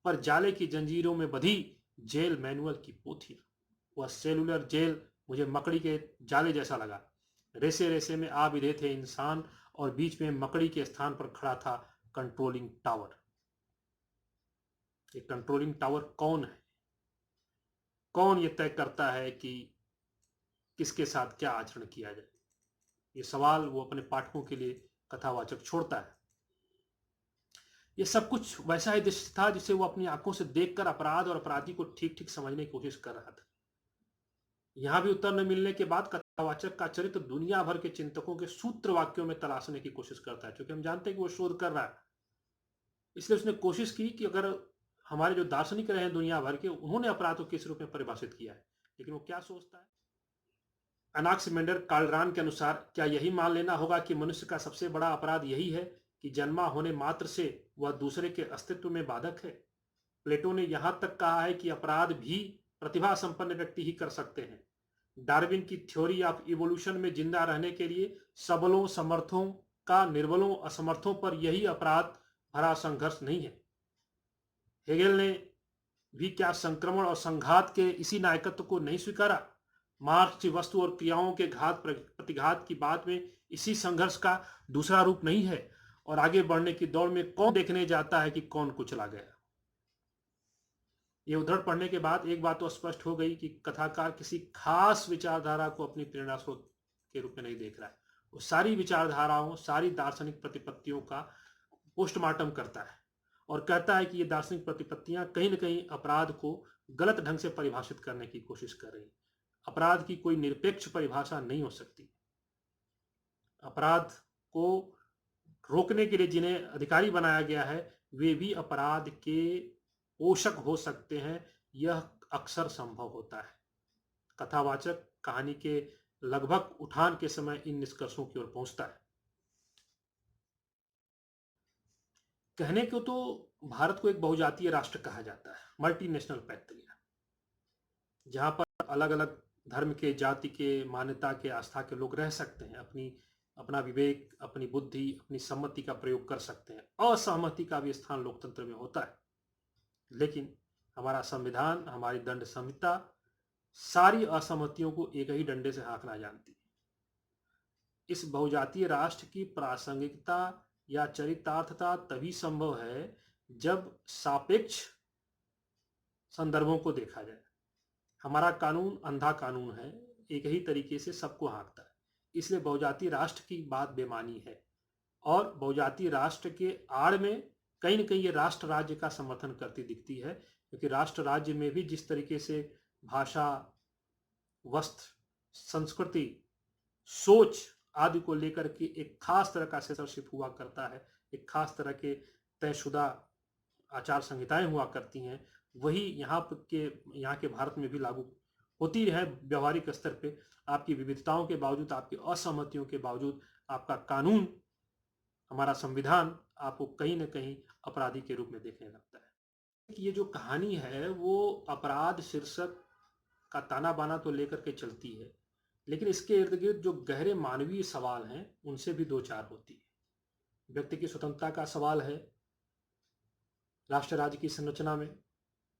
पर जाले की जंजीरों में बधी जेल मैनुअल की पोथी। वह सेलुलर जेल मुझे मकड़ी के जाले जैसा लगा। रेसे रेसे में आ बिधे थे इंसान और बीच में मकड़ी के स्थान पर खड़ा था कंट्रोलिंग टावर। ये कंट्रोलिंग टावर कौन है? कौन ये तय करता है कि किसके साथ क्या आचरण किया जाए? ये सवाल वो अपने पाठकों के लिए कथावाचक छोड़ता है। ये सब कुछ वैसा ही दृश्य था जिसे वो अपनी आंखों से देखकर अपराध और अपराधी को ठीक ठीक समझने की कोशिश कर रहा था। यहां भी उत्तर न मिलने के बाद कथावाचक का चरित्र दुनिया भर के चिंतकों के सूत्र वाक्यों में तलाशने की कोशिश करता है, क्योंकि हम जानते हैं कि वो शोध कर रहा है। इसलिए उसने कोशिश की कि अगर हमारे जो दार्शनिक रहे हैं दुनिया भर के, उन्होंने अपराध को किस रूप में परिभाषित किया है, लेकिन वो क्या सोचता है। अनाक्सिमेंडर काल्ड्रान के अनुसार क्या यही मान लेना होगा कि मनुष्य का सबसे बड़ा अपराध यही है कि जन्मा होने मात्र से वह दूसरे के अस्तित्व में बाधक है? प्लेटो ने यहां तक कहा है कि अपराध भी प्रतिभा संपन्न व्यक्ति ही कर सकते हैं। डार्विन की थ्योरी ऑफ इवोल्यूशन में जिंदा रहने के लिए सबलों समर्थों का निर्बलों असमर्थों पर यही अपराध भरा संघर्ष नहीं है। हेगेल ने भी क्या संक्रमण और संघात के इसी नायकत्व को नहीं स्वीकारा? मार्क्स की वस्तु और क्रियाओं के घात प्रतिघात की बात में इसी संघर्ष का दूसरा रूप नहीं है? और आगे बढ़ने की दौड़ में कौन देखने जाता है कि कौन कुचला गया? ये उद्धरण पढ़ने के बाद एक बात तो स्पष्ट हो गई कि कथाकार किसी खास विचारधारा को अपनी प्रेरणा स्रोत के रूप में नहीं देख रहा है। वो सारी विचारधाराओं, सारी दार्शनिक प्रतिपत्तियों का पोस्टमार्टम करता है और कहता है कि ये दार्शनिक प्रतिपत्तियां कहीं न कहीं अपराध को गलत ढंग से परिभाषित करने की कोशिश कर रही हैं। अपराध की कोई निरपेक्ष परिभाषा नहीं हो सकती। अपराध को रोकने के लिए जिन्हें अधिकारी बनाया गया है, वे भी अपराध के पोषक हो सकते हैं। यह अक्सर संभव होता है। कथावाचक कहानी के लगभग उठान के समय इन निष्कर्षों की ओर पहुंचता है। कहने को तो भारत को एक बहुजातीय राष्ट्र कहा जाता है, मल्टीनेशनल पैक्ट्रिया, जहां पर अलग अलग धर्म के, जाति के, मान्यता के, आस्था के लोग रह सकते हैं, अपना विवेक, अपनी बुद्धि, अपनी सम्मति का प्रयोग कर सकते हैं। असहमति का भी स्थान लोकतंत्र में होता है, लेकिन हमारा संविधान, हमारी दंड संहिता सारी असहमतियों को एक ही डंडे से हाँकना जानती है। इस बहुजातीय राष्ट्र की प्रासंगिकता या चरितार्थता तभी संभव है जब सापेक्ष संदर्भों को देखा जाए। हमारा कानून अंधा कानून है, एक ही तरीके से सबको हाँकता है। इसलिए बहुजातीय राष्ट्र की बात बेमानी है, और बहुजातीय राष्ट्र के आड़ में कहीं न कहीं ये राष्ट्र राज्य का समर्थन करती दिखती है, क्योंकि राष्ट्र राज्य में भी जिस तरीके से भाषा, वस्त्र, संस्कृति, सोच आदि को लेकर के एक खास तरह का सेंसरशिप हुआ करता है, एक खास तरह के तयशुदा आचार संहिताएं हुआ करती हैं, वही यहाँ के भारत में भी लागू होती है व्यवहारिक स्तर पे। आपकी विविधताओं के बावजूद, आपकी असहमतियों के बावजूद आपका कानून, हमारा संविधान आपको कहीं ना कहीं अपराधी के रूप में देखने लगता है। कि ये जो कहानी है वो अपराध शीर्षक का ताना बाना तो लेकर के चलती है, लेकिन इसके इर्द गिर्द जो गहरे मानवीय सवाल हैं उनसे भी दो चार होती है। व्यक्ति की स्वतंत्रता का सवाल है, राष्ट्र राज्य की संरचना में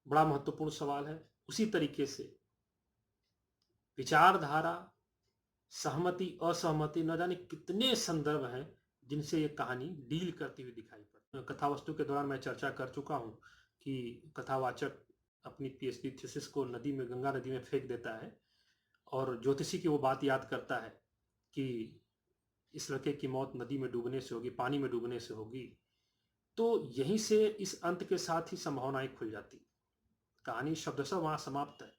बड़ा महत्वपूर्ण सवाल है। उसी तरीके से विचारधारा, सहमति, असहमति, न जाने कितने संदर्भ हैं जिनसे ये कहानी डील करती हुई दिखाई पड़ती है। कथा वस्तु के दौरान मैं चर्चा कर चुका हूं कि कथावाचक अपनी पीएचडी थीसिस को नदी में, गंगा नदी में फेंक देता है और ज्योतिषी की वो बात याद करता है कि इस लड़के की मौत नदी में डूबने से होगी, पानी में डूबने से होगी। तो यहीं से इस अंत के साथ ही संभावनाएं खुल जाती। कहानी शब्दशः वहां समाप्त है,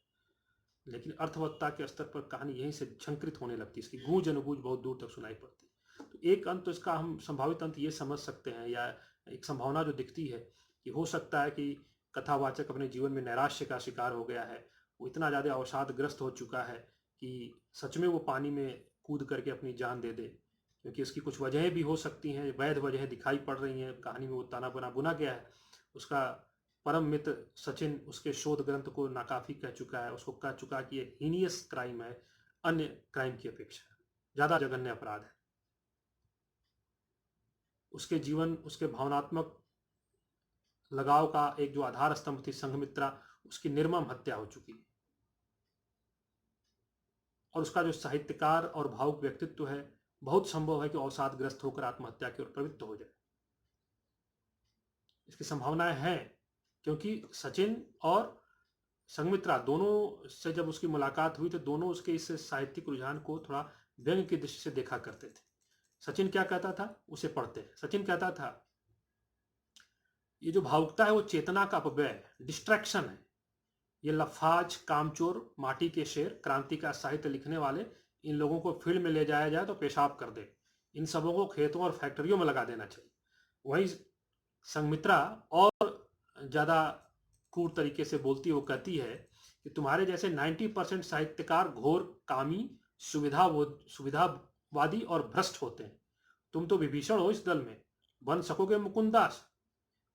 लेकिन अर्थवत्ता के स्तर पर कहानी यहीं से झंकृत होने लगती है। इसकी गूंज अनुगूंज बहुत दूर तक सुनाई पड़ती है। तो एक अंत तो इसका हम संभावित अंत ये समझ सकते हैं, या एक संभावना जो दिखती है कि हो सकता है कि कथावाचक अपने जीवन में नैराश्य का शिकार हो गया है। वो इतना ज़्यादा अवसादग्रस्त हो चुका है कि सच में वो पानी में कूद करके अपनी जान दे दे, क्योंकि इसकी कुछ वजहें भी हो सकती हैं, वैध वजहें दिखाई पड़ रही हैं। कहानी में वो ताना बना बुना गया है। उसका परम मित्र सचिन उसके शोध ग्रंथ को नाकाफी कह चुका है, उसको कह चुका कि ये हीनियस क्राइम है, अन्य क्राइम की अपेक्षा ज्यादा जघन्य अपराध है। उसके जीवन, उसके भावनात्मक लगाव का एक जो आधार स्तंभ थी संघमित्रा, उसकी निर्मम हत्या हो चुकी है। और उसका जो साहित्यकार और भावुक व्यक्तित्व है, बहुत संभव है कि अवसादग्रस्त होकर आत्महत्या की ओर प्रवृत्त हो जाए। इसकी संभावनाएं हैं, क्योंकि सचिन और संघमित्रा दोनों से जब उसकी मुलाकात हुई तो दोनों उसके इस साहित्यिक रुझान को थोड़ा व्यंग्य की दृष्टि से देखा करते थे। सचिन क्या कहता था, उसे पढ़ते हैं। सचिन कहता था ये जो भावुकता है वो चेतना का अपव्यय है, डिस्ट्रैक्शन है। ये लफाज, कामचोर, माटी के शेर, क्रांति का साहित्य लिखने वाले, इन लोगों को फील्ड में ले जाया जाए तो पेशाब कर दे। इन सबों को खेतों और फैक्ट्रियों में लगा देना चाहिए। वही संघमित्रा और ज्यादा क्रूर तरीके से बोलती है। वो कहती है कि तुम्हारे जैसे 90% साहित्यकार घोर कामी, सुविधावादी और भ्रष्ट होते हैं। तुम तो विभीषण हो इस दल में, बन सकोगे मुकुंदास।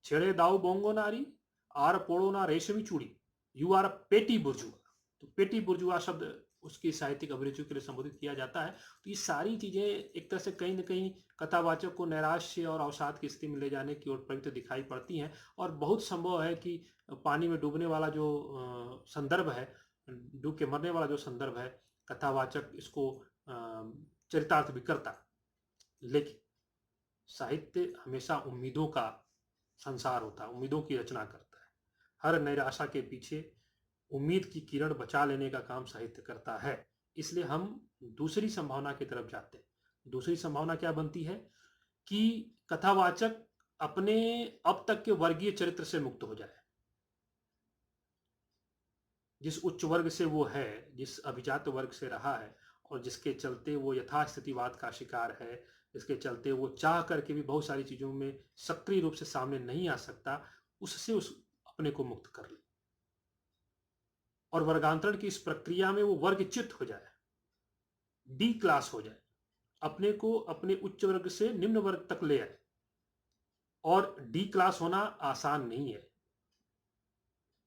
छेड़े दाऊ बोंगो नारी, आर पोड़ो ना रेशमी चूड़ी, यू आर पेटी बुर्जुआ। तो पेटी बुर्जुआ शब्द उसकी साहित्यिक अभिरुचि के लिए संबोधित किया जाता है। तो ये सारी चीजें एक तरह से कहीं ना कहीं कथावाचक को नैराश्य और अवसाद की स्थिति में ले जाने की ओर प्रवृत्त दिखाई पड़ती हैं। और बहुत संभव है कि पानी में डूबने वाला जो संदर्भ है, डूब के मरने वाला जो संदर्भ है, कथावाचक इसको चरितार्थ भी करता। लेकिन साहित्य हमेशा उम्मीदों का संसार होता है, उम्मीदों की रचना करता है। हर निराशा के पीछे उम्मीद की किरण बचा लेने का काम साहित्य करता है। इसलिए हम दूसरी संभावना की तरफ जाते हैं। दूसरी संभावना क्या बनती है कि कथावाचक अपने अब तक के वर्गीय चरित्र से मुक्त हो जाए। जिस उच्च वर्ग से वो है, जिस अभिजात वर्ग से रहा है, और जिसके चलते वो यथास्थितिवाद का शिकार है, जिसके चलते वो चाह करके भी बहुत सारी चीजों में सक्रिय रूप से सामने नहीं आ सकता, उससे उस अपने को मुक्त कर ले और वर्गांतरण की इस प्रक्रिया में वो वर्गच्युत हो जाए, डी क्लास हो जाए, अपने को अपने उच्च वर्ग से निम्न वर्ग तक ले आए। और डी क्लास होना आसान नहीं है,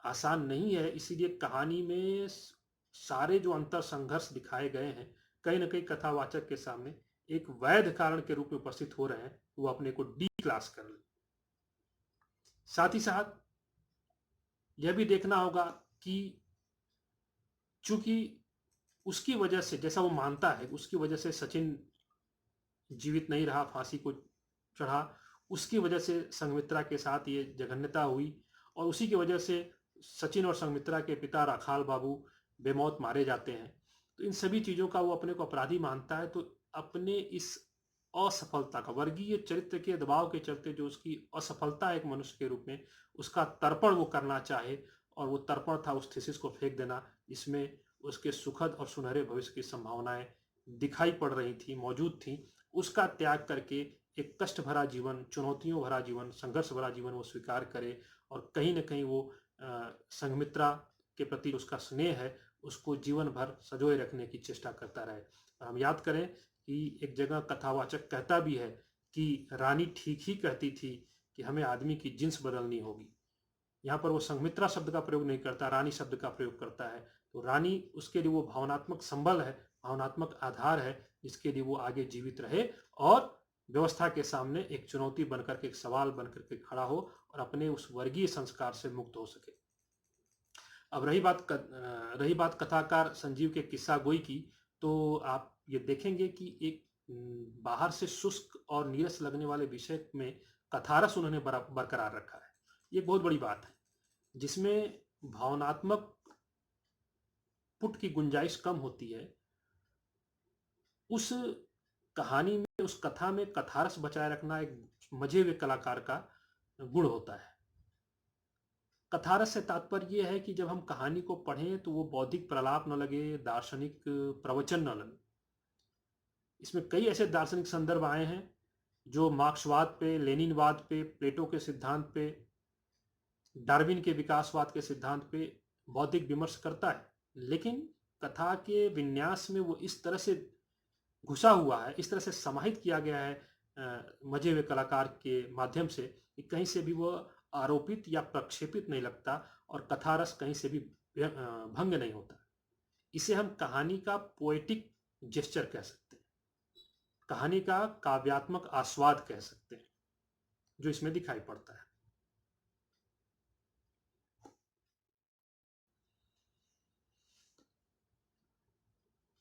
आसान नहीं है। इसीलिए कहानी में सारे जो अंतर संघर्ष दिखाए गए हैं, कहीं ना कहीं कथावाचक के सामने एक वैध कारण के रूप में उपस्थित हो रहे हैं, वो अपने को डी क्लास कर ले। साथ ही साथ यह भी देखना होगा कि चूंकि उसकी वजह से, जैसा वो मानता है, उसकी वजह से सचिन जीवित नहीं रहा, फांसी को चढ़ा, उसकी वजह से संघमित्रा के साथ ये जघन्यता हुई, और उसी की वजह से सचिन और संघमित्रा के पिता राखाल बाबू बेमौत मारे जाते हैं। तो इन सभी चीजों का वो अपने को अपराधी मानता है। तो अपने इस असफलता का, वर्गीय चरित्र के दबाव के चलते जो उसकी असफलता एक मनुष्य के रूप में, उसका तर्पण वो करना चाहे, और वो तर्पण था उस थीसिस को फेंक देना, जिसमें उसके सुखद और सुनहरे भविष्य की संभावनाएं दिखाई पड़ रही थी, मौजूद थी। उसका त्याग करके एक कष्ट भरा जीवन, चुनौतियों भरा जीवन, संघर्ष भरा जीवन वो स्वीकार करे, और कहीं ना कहीं वो संघमित्रा के प्रति उसका स्नेह है उसको जीवन भर संजोए रखने की चेष्टा करता रहे। और हम याद करें कि एक जगह कथावाचक कहता भी है कि रानी ठीक ही कहती थी कि हमें आदमी की जिन्स बदलनी होगी। यहाँ पर वो संघमित्रा शब्द का प्रयोग नहीं करता, रानी शब्द का प्रयोग करता है। तो रानी उसके लिए वो भावनात्मक संबल है, भावनात्मक आधार है जिसके लिए वो आगे जीवित रहे और व्यवस्था के सामने एक चुनौती बनकर के, एक सवाल बनकर के खड़ा हो और अपने उस वर्गीय संस्कार से मुक्त हो सके। अब रही बात कथाकार संजीव के किस्सा गोई की, तो आप ये देखेंगे कि एक बाहर से शुष्क और नीरस लगने वाले विषय में कथारस उन्होंने बरकरार रखा है। ये बहुत बड़ी बात है, जिसमें भावनात्मक पुट की गुंजाइश कम होती है। उस कहानी में, उस कथा में कथारस बचाए रखना एक मजे हुए कलाकार का गुण होता है। कथारस से तात्पर्य यह है कि जब हम कहानी को पढ़ें तो वो बौद्धिक प्रलाप न लगे, दार्शनिक प्रवचन न लगे। इसमें कई ऐसे दार्शनिक संदर्भ आए हैं जो मार्क्सवाद पे, लेनिनवाद पे, प्लेटो के सिद्धांत पे, डार्विन के विकासवाद के सिद्धांत पे बौद्धिक विमर्श करता है, लेकिन कथा के विन्यास में वो इस तरह से घुसा हुआ है, इस तरह से समाहित किया गया है मजे हुए कलाकार के माध्यम से कि कहीं से भी वो आरोपित या प्रक्षेपित नहीं लगता और कथारस कहीं से भी भंग नहीं होता। इसे हम कहानी का पोएटिक जेस्चर कह सकते हैं, कहानी का काव्यात्मक आस्वाद कह सकते हैं, जो इसमें दिखाई पड़ता है।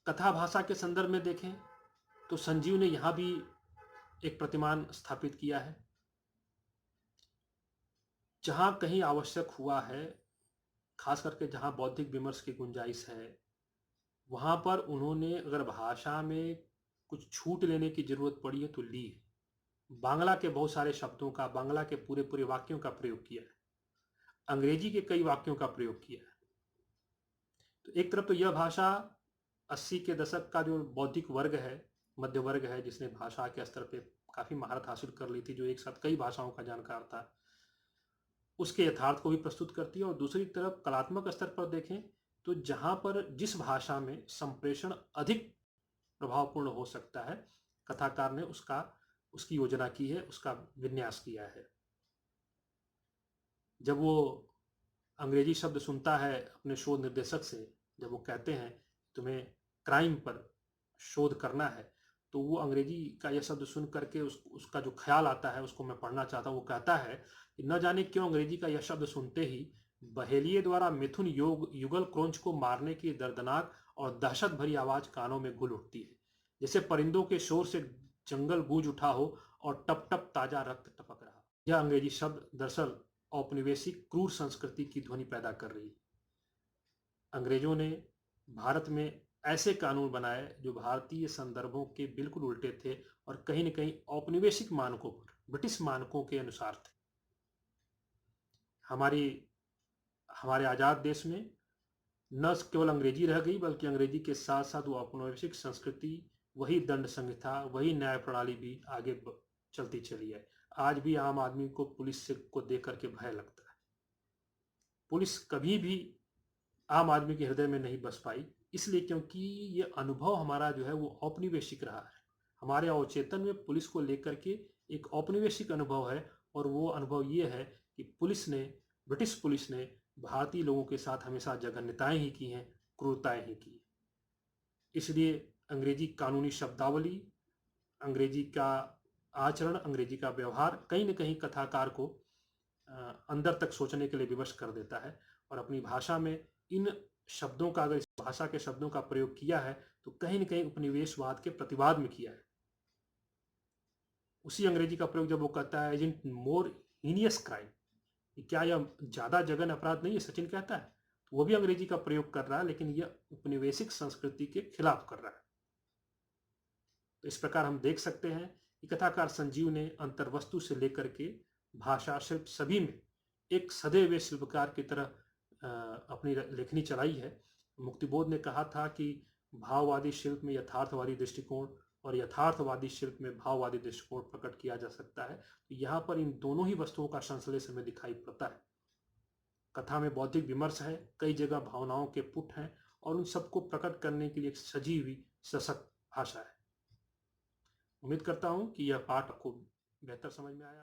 कथा भाषा के संदर्भ में देखें तो संजीव ने यहां भी एक प्रतिमान स्थापित किया है। जहां कहीं आवश्यक हुआ है, खास करके जहां बौद्धिक विमर्श की गुंजाइश है, वहां पर उन्होंने अगर भाषा में कुछ छूट लेने की जरूरत पड़ी है तो ली है। बांग्ला के बहुत सारे शब्दों का, बांग्ला के पूरे पूरे वाक्यों का प्रयोग किया है, अंग्रेजी के कई वाक्यों का प्रयोग किया है। तो एक तरफ तो यह भाषा 80 के दशक का जो बौद्धिक वर्ग है, मध्य वर्ग है, जिसने भाषा के स्तर पे काफी महारत हासिल कर ली थी, जो एक साथ कई भाषाओं का जानकार था, उसके यथार्थ को भी प्रस्तुत करती है। और दूसरी तरफ कलात्मक स्तर पर देखें तो जहां पर जिस भाषा में संप्रेषण अधिक प्रभावपूर्ण हो सकता है, कथाकार ने उसकी योजना की है, उसका विन्यास किया है। जब वो अंग्रेजी शब्द सुनता है अपने शोध निर्देशक से, जब वो कहते हैं तुम्हें क्राइम पर शोध करना है, तो वो अंग्रेजी का यह शब्द सुन करके उसका जो ख्याल आता है, उसको मैं पढ़ना चाहता हूँ। वो कहता है कि न जाने क्यों अंग्रेजी का यह शब्द सुनते ही बहेलिये द्वारा मिथुन युगल क्रोंच को मारने की दर्दनाक और दहशत भरी आवाज कानों में गूंज उठती है, जैसे परिंदों के शोर से जंगल गूंज उठा हो और टप टप ताजा रक्त टपक रहा। यह अंग्रेजी शब्द दरअसल औपनिवेशिक क्रूर संस्कृति की ध्वनि पैदा कर रही है। अंग्रेजों ने भारत में ऐसे कानून बनाए जो भारतीय संदर्भों के बिल्कुल उल्टे थे और कहीं न कहीं औपनिवेशिक मानकों पर, ब्रिटिश मानकों के अनुसार थे। हमारे आजाद देश में न केवल अंग्रेजी रह गई, बल्कि अंग्रेजी के साथ साथ वो औपनिवेशिक संस्कृति, वही दंड संहिता, वही न्याय प्रणाली भी आगे चलती चली है। आज भी आम आदमी को पुलिस से को देख करके भय लगता है। पुलिस कभी भी आम आदमी के हृदय में नहीं बस पाई, इसलिए क्योंकि ये अनुभव हमारा जो है वो औपनिवेशिक रहा है। हमारे अवचेतन में पुलिस को लेकर के एक औपनिवेशिक अनुभव है, और वो अनुभव ये है कि ब्रिटिश पुलिस ने भारतीय लोगों के साथ हमेशा जघन्यताएं ही की हैं, क्रूरताएं ही की। इसलिए अंग्रेजी कानूनी शब्दावली, अंग्रेजी का आचरण, अंग्रेजी का व्यवहार कहीं न कहीं कथाकार को अंदर तक सोचने के लिए विवश कर देता है, और अपनी भाषा में इन शब्दों का, अगर इस भाषा के शब्दों का प्रयोग किया है तो कहीं न कहीं उपनिवेशवाद के प्रतिवाद में किया है। उसी अंग्रेजी का प्रयोग जब वो कहता है एजेंट मोर हीनियस क्राइम, क्या यह ज्यादा जघन्य अपराध नहीं है, सचिन कहता है, तो वो भी अंग्रेजी का प्रयोग कर रहा है, लेकिन यह उपनिवेशिक संस्कृति के खिलाफ कर रहा है। तो इस प्रकार हम देख सकते हैं कि कथाकार संजीव ने अंतर्वस्तु से लेकर के भाषा शिल्प सभी में एक सदे हुए शिल्पकार की तरह अपनी लेखनी चलाई है। मुक्तिबोध ने कहा था कि भाववादी शिल्प में यथार्थवादी दृष्टिकोण और यथार्थवादी शिल्प में भाववादी दृष्टिकोण प्रकट किया जा सकता है। तो यहाँ पर इन दोनों ही वस्तुओं का संश्लेष हमें दिखाई पड़ता है। कथा में बौद्धिक विमर्श है, कई जगह भावनाओं के पुट हैं और उन सबको प्रकट करने के लिए एक सजी हुई सशक्त भाषा है। उम्मीद करता हूं कि यह पाठ आपको बेहतर समझ में आया।